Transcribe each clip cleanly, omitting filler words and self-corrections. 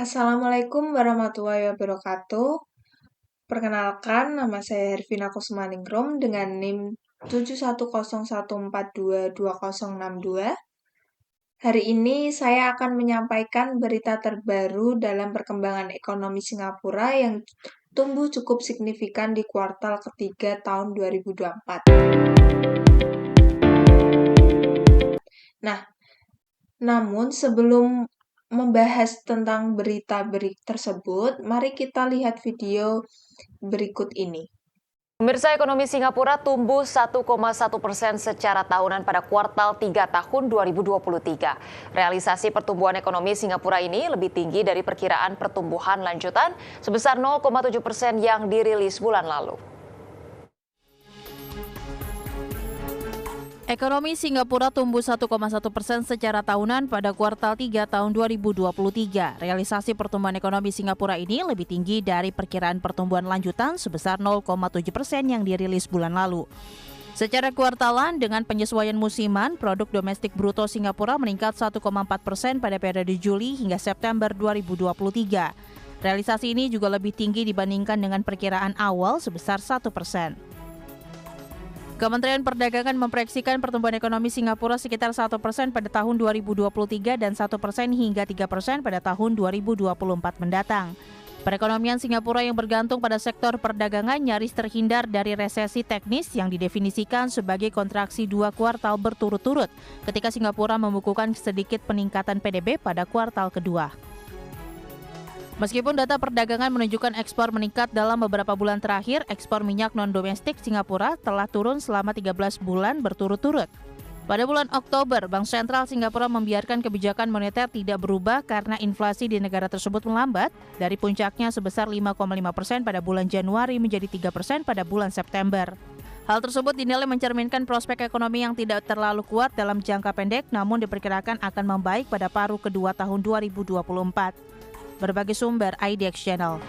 Assalamualaikum warahmatullahi wabarakatuh. Perkenalkan, nama saya Hervina Kusmaningrum dengan NIM 71014222062. Hari ini saya akan menyampaikan berita terbaru dalam perkembangan ekonomi Singapura yang tumbuh cukup signifikan di kuartal ketiga tahun 2024. Nah, namun sebelum membahas tentang berita-berita tersebut, mari kita lihat video berikut ini. Pemirsa, ekonomi Singapura tumbuh 1,1% secara tahunan pada kuartal 3 tahun 2023. Realisasi pertumbuhan ekonomi Singapura ini lebih tinggi dari perkiraan pertumbuhan lanjutan sebesar 0,7% yang dirilis bulan lalu. Ekonomi Singapura tumbuh 1,1% secara tahunan pada kuartal 3 tahun 2023. Realisasi pertumbuhan ekonomi Singapura ini lebih tinggi dari perkiraan pertumbuhan lanjutan sebesar 0,7% yang dirilis bulan lalu. Secara kuartalan, dengan penyesuaian musiman, produk domestik bruto Singapura meningkat 1,4% pada periode Juli hingga September 2023. Realisasi ini juga lebih tinggi dibandingkan dengan perkiraan awal sebesar 1%. Kementerian Perdagangan memproyeksikan pertumbuhan ekonomi Singapura sekitar 1% pada tahun 2023 dan 1% hingga 3% pada tahun 2024 mendatang. Perekonomian Singapura yang bergantung pada sektor perdagangan nyaris terhindar dari resesi teknis yang didefinisikan sebagai kontraksi 2 kuartal berturut-turut ketika Singapura membukukan sedikit peningkatan PDB pada kuartal kedua. Meskipun data perdagangan menunjukkan ekspor meningkat dalam beberapa bulan terakhir, ekspor minyak non-domestik Singapura telah turun selama 13 bulan berturut-turut. Pada bulan Oktober, Bank Sentral Singapura membiarkan kebijakan moneter tidak berubah karena inflasi di negara tersebut melambat dari puncaknya sebesar 5,5% pada bulan Januari menjadi 3% pada bulan September. Hal tersebut dinilai mencerminkan prospek ekonomi yang tidak terlalu kuat dalam jangka pendek, namun diperkirakan akan membaik pada paruh kedua tahun 2024. Berbagai sumber IDX Channel.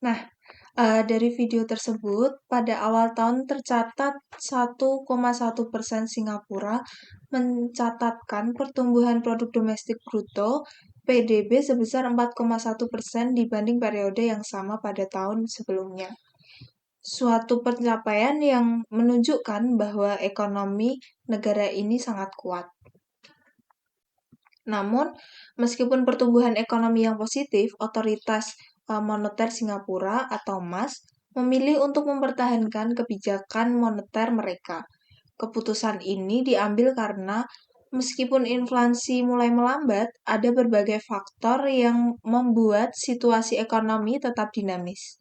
Nah, dari video tersebut, pada awal tahun tercatat 1,1% Singapura mencatatkan pertumbuhan produk domestik bruto PDB sebesar 4,1% dibanding periode yang sama pada tahun sebelumnya. Suatu pencapaian yang menunjukkan bahwa ekonomi negara ini sangat kuat. Namun, meskipun pertumbuhan ekonomi yang positif, otoritas moneter Singapura atau MAS memilih untuk mempertahankan kebijakan moneter mereka. Keputusan ini diambil karena meskipun inflasi mulai melambat, ada berbagai faktor yang membuat situasi ekonomi tetap dinamis.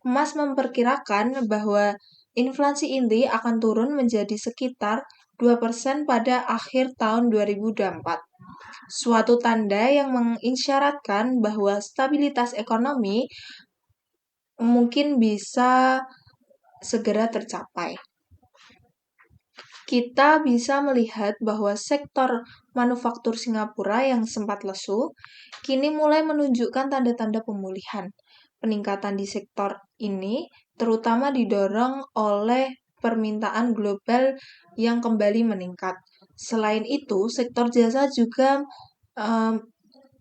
MAS memperkirakan bahwa inflasi inti akan turun menjadi sekitar 2% pada akhir tahun 2024. Suatu tanda yang mengisyaratkan bahwa stabilitas ekonomi mungkin bisa segera tercapai. Kita bisa melihat bahwa sektor manufaktur Singapura yang sempat lesu, kini mulai menunjukkan tanda-tanda pemulihan. Peningkatan di sektor ini terutama didorong oleh permintaan global yang kembali meningkat. Selain itu, sektor jasa juga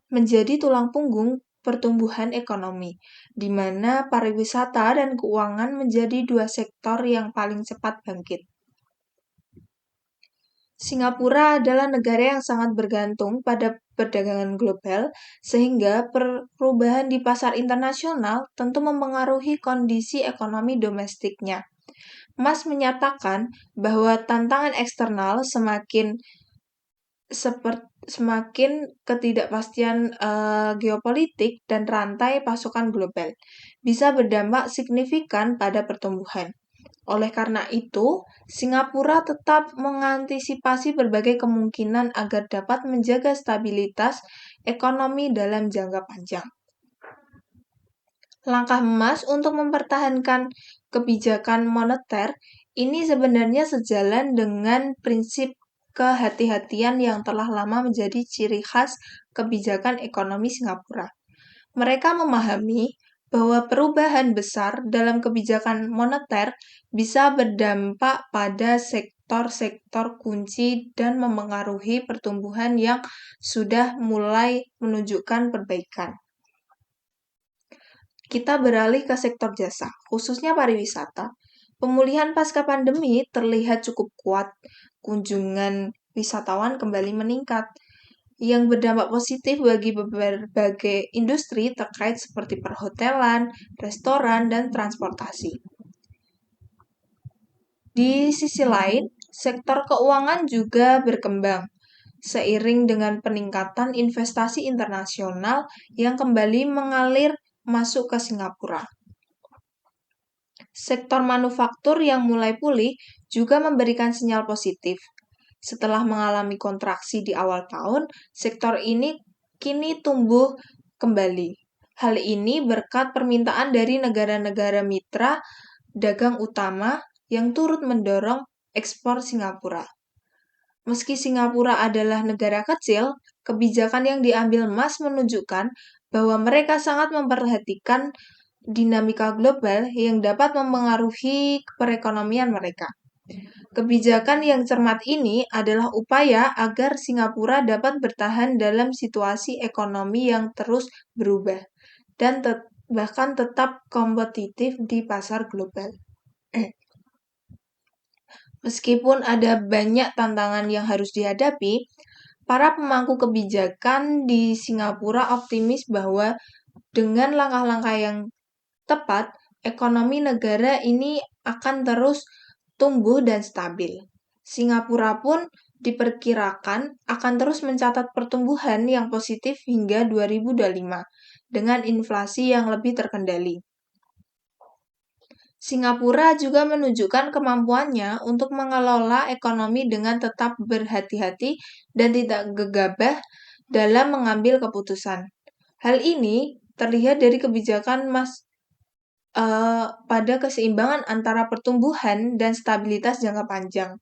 menjadi tulang punggung pertumbuhan ekonomi, di mana pariwisata dan keuangan menjadi 2 sektor yang paling cepat bangkit. Singapura adalah negara yang sangat bergantung pada perdagangan global, sehingga perubahan di pasar internasional tentu mempengaruhi kondisi ekonomi domestiknya. MAS menyatakan bahwa tantangan eksternal semakin ketidakpastian geopolitik dan rantai pasokan global bisa berdampak signifikan pada pertumbuhan. Oleh karena itu, Singapura tetap mengantisipasi berbagai kemungkinan agar dapat menjaga stabilitas ekonomi dalam jangka panjang. Langkah MAS untuk mempertahankan kebijakan moneter ini sebenarnya sejalan dengan prinsip kehati-hatian yang telah lama menjadi ciri khas kebijakan ekonomi Singapura. Mereka memahami bahwa perubahan besar dalam kebijakan moneter bisa berdampak pada sektor-sektor kunci dan memengaruhi pertumbuhan yang sudah mulai menunjukkan perbaikan. Kita beralih ke sektor jasa, khususnya pariwisata. Pemulihan pasca pandemi terlihat cukup kuat. Kunjungan wisatawan kembali meningkat, yang berdampak positif bagi berbagai industri terkait seperti perhotelan, restoran, dan transportasi. Di sisi lain, sektor keuangan juga berkembang seiring dengan peningkatan investasi internasional yang kembali mengalir masuk ke Singapura. Sektor manufaktur yang mulai pulih juga memberikan sinyal positif. Setelah mengalami kontraksi di awal tahun, sektor ini kini tumbuh kembali. Hal ini berkat permintaan dari negara-negara mitra dagang utama yang turut mendorong ekspor Singapura. Meski Singapura adalah negara kecil, kebijakan yang diambil MAS menunjukkan bahwa mereka sangat memperhatikan dinamika global yang dapat mempengaruhi perekonomian mereka. Kebijakan yang cermat ini adalah upaya agar Singapura dapat bertahan dalam situasi ekonomi yang terus berubah dan bahkan tetap kompetitif di pasar global. Meskipun ada banyak tantangan yang harus dihadapi, para pemangku kebijakan di Singapura optimis bahwa dengan langkah-langkah yang tepat, ekonomi negara ini akan terus tumbuh dan stabil. Singapura pun diperkirakan akan terus mencatat pertumbuhan yang positif hingga 2025 dengan inflasi yang lebih terkendali. Singapura juga menunjukkan kemampuannya untuk mengelola ekonomi dengan tetap berhati-hati dan tidak gegabah dalam mengambil keputusan. Hal ini terlihat dari kebijakan pada keseimbangan antara pertumbuhan dan stabilitas jangka panjang.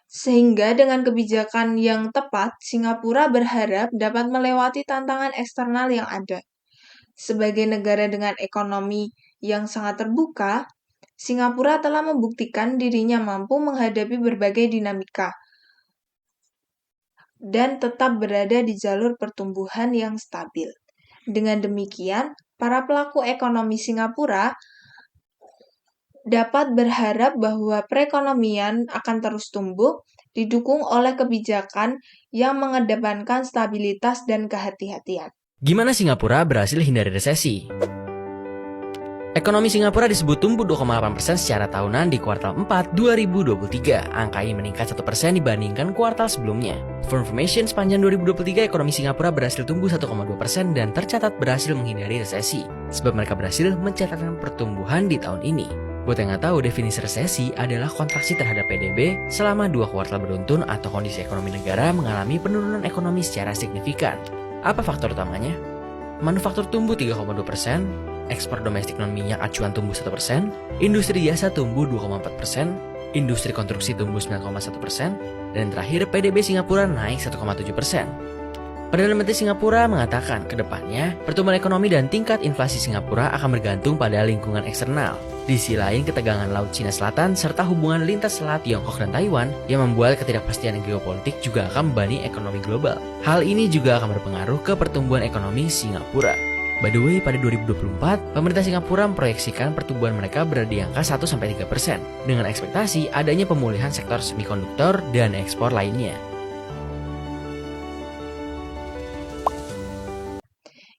Sehingga dengan kebijakan yang tepat, Singapura berharap dapat melewati tantangan eksternal yang ada. Sebagai negara dengan ekonomi yang sangat terbuka, Singapura telah membuktikan dirinya mampu menghadapi berbagai dinamika dan tetap berada di jalur pertumbuhan yang stabil. Dengan demikian, para pelaku ekonomi Singapura dapat berharap bahwa perekonomian akan terus tumbuh, didukung oleh kebijakan yang mengedepankan stabilitas dan kehati-hatian. Gimana Singapura berhasil hindari resesi? Ekonomi Singapura disebut tumbuh 2,8% secara tahunan di kuartal 4 2023. Angka ini meningkat 1% dibandingkan kuartal sebelumnya. For information, sepanjang 2023 ekonomi Singapura berhasil tumbuh 1,2% dan tercatat berhasil menghindari resesi. Sebab mereka berhasil mencatatkan pertumbuhan di tahun ini. Buat yang nggak tahu, definisi resesi adalah kontraksi terhadap PDB selama 2 kuartal beruntun atau kondisi ekonomi negara mengalami penurunan ekonomi secara signifikan. Apa faktor utamanya? Manufaktur tumbuh 3,2%, ekspor domestik non-minyak acuan tumbuh 1%, industri jasa tumbuh 2,4%, industri konstruksi tumbuh 9,1%, dan terakhir PDB Singapura naik 1,7%. Perdana Menteri Singapura mengatakan ke depannya pertumbuhan ekonomi dan tingkat inflasi Singapura akan bergantung pada lingkungan eksternal. Di sisi lain, ketegangan Laut Cina Selatan serta hubungan lintas selat Tiongkok dan Taiwan yang membuat ketidakpastian geopolitik juga akan membebani ekonomi global. Hal ini juga akan berpengaruh ke pertumbuhan ekonomi Singapura. By the way, pada 2024, pemerintah Singapura memproyeksikan pertumbuhan mereka berada di angka 1-3% dengan ekspektasi adanya pemulihan sektor semikonduktor dan ekspor lainnya.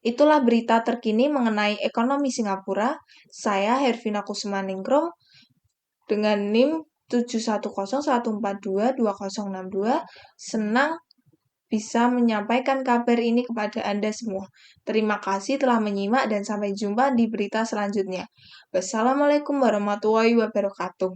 Itulah berita terkini mengenai ekonomi Singapura. Saya Hervina Kusmaningrum dengan NIM 71014222062 senang bisa menyampaikan kabar ini kepada Anda semua. Terima kasih telah menyimak dan sampai jumpa di berita selanjutnya. Wassalamualaikum warahmatullahi wabarakatuh.